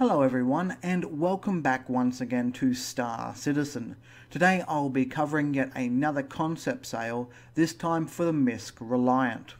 Hello everyone, and welcome back once again to Star Citizen. Today I'll be covering yet another concept sale, this time for the MISC Reliant.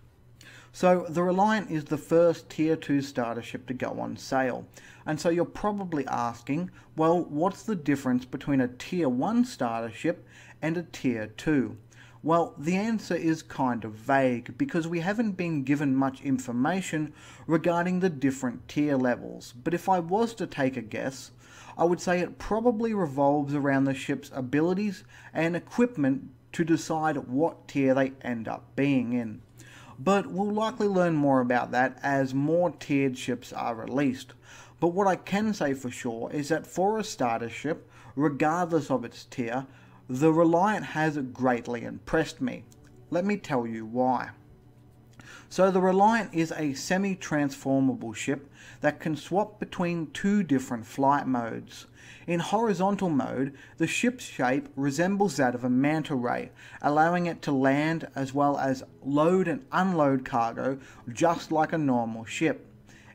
So the Reliant is the first Tier 2 starter ship to go on sale, and so you're probably asking, well, what's the difference between a Tier 1 starter ship and a Tier 2? Well, the answer is kind of vague because we haven't been given much information regarding the different tier levels, but if I was to take a guess, I would say it probably revolves around the ship's abilities and equipment to decide what tier they end up being in. But we'll likely learn more about that as more tiered ships are released. But what I can say for sure is that for a starter ship, regardless of its tier, the Reliant has greatly impressed me. Let me tell you why. So the Reliant is a semi-transformable ship that can swap between two different flight modes. In horizontal mode, the ship's shape resembles that of a manta ray, allowing it to land as well as load and unload cargo just like a normal ship.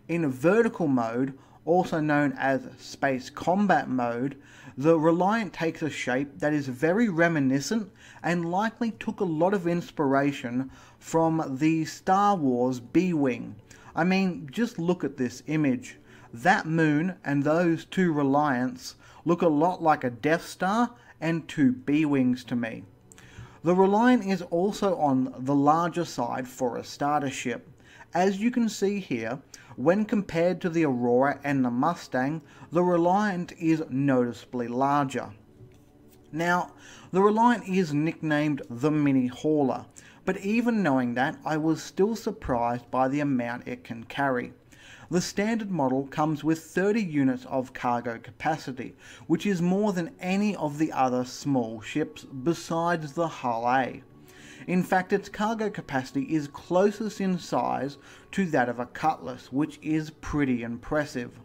In vertical mode, also known as space combat mode, the Reliant takes a shape that is very reminiscent and likely took a lot of inspiration from the Star Wars B-Wing. I mean, just look at this image. That moon and those two Reliants look a lot like a Death Star and two B-Wings to me. The Reliant is also on the larger side for a starter ship. As you can see here, when compared to the Aurora and the Mustang, the Reliant is noticeably larger. Now, the Reliant is nicknamed the Mini Hauler, but even knowing that, I was still surprised by the amount it can carry. The standard model comes with 30 units of cargo capacity, which is more than any of the other small ships besides the Hull A. In fact, its cargo capacity is closest in size to that of a Cutlass, which is pretty impressive.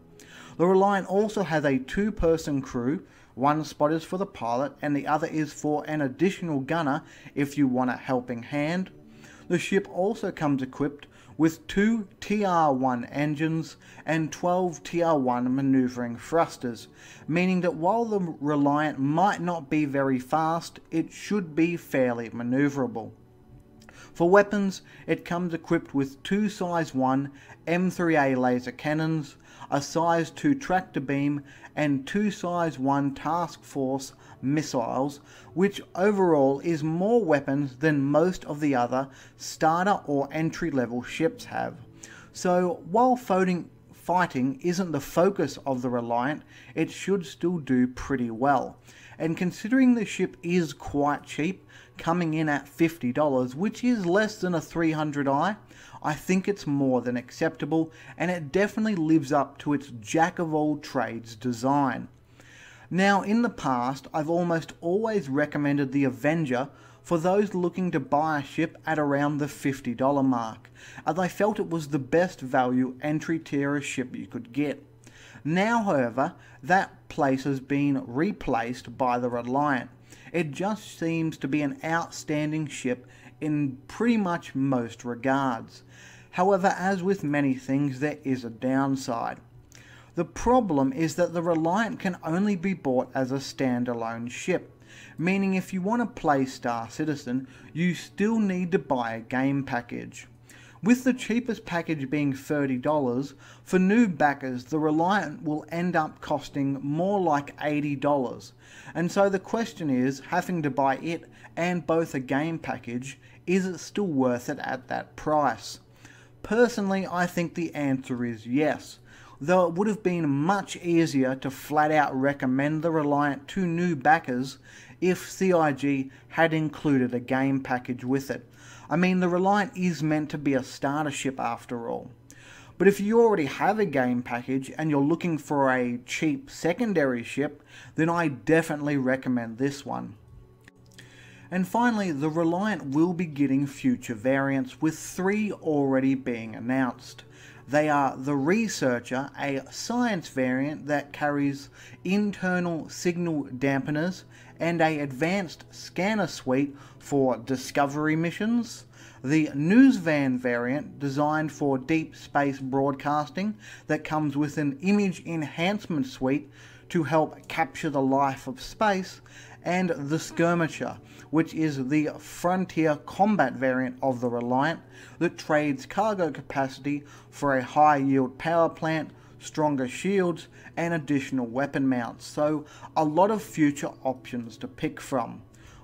The Reliant also has a two-person crew. One spot is for the pilot and the other is for an additional gunner if you want a helping hand. The ship also comes equipped with two TR1 engines and 12 TR1 maneuvering thrusters, meaning that while the Reliant might not be very fast, it should be fairly maneuverable. For weapons, it comes equipped with two size 1 M3A laser cannons, a size 2 tractor beam, and two size 1 task force missiles, which overall is more weapons than most of the other starter or entry level ships have. So while fighting isn't the focus of the Reliant, it should still do pretty well. And considering the ship is quite cheap, coming in at $50, which is less than a 300i, I think it's more than acceptable, and it definitely lives up to its jack-of-all-trades design. Now, in the past, I've almost always recommended the Avenger for those looking to buy a ship at around the $50 mark, as I felt it was the best value entry tier ship you could get. Now, however, that place has been replaced by the Reliant. It just seems to be an outstanding ship in pretty much most regards. However, as with many things, there is a downside. The problem is that the Reliant can only be bought as a standalone ship, meaning if you want to play Star Citizen, you still need to buy a game package. With the cheapest package being $30, for new backers the Reliant will end up costing more like $80. And so the question is, having to buy it and both a game package, is it still worth it at that price? Personally, I think the answer is yes, though it would have been much easier to flat out recommend the Reliant to new backers if CIG had included a game package with it. I mean, the Reliant is meant to be a starter ship after all. But if you already have a game package and you're looking for a cheap secondary ship, then I definitely recommend this one. And finally, the Reliant will be getting future variants, with 3 already being announced. They are the Researcher, a science variant that carries internal signal dampeners and an advanced scanner suite for discovery missions. the News Van variant designed for deep space broadcasting that comes with an image enhancement suite to help capture the life of space, and the Skirmisher, which is the frontier combat variant of the Reliant that trades cargo capacity for a high yield power plant, stronger shields, and additional weapon mounts. So a lot of future options to pick from.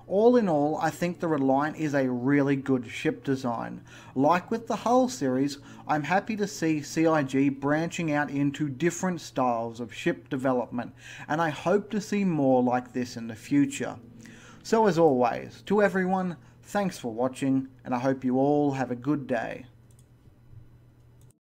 All in all, I think the Reliant is a really good ship design. Like with the Hull series, I'm happy to see CIG branching out into different styles of ship development, and I hope to see more like this in the future. So as always, to everyone, thanks for watching, and I hope you all have a good day.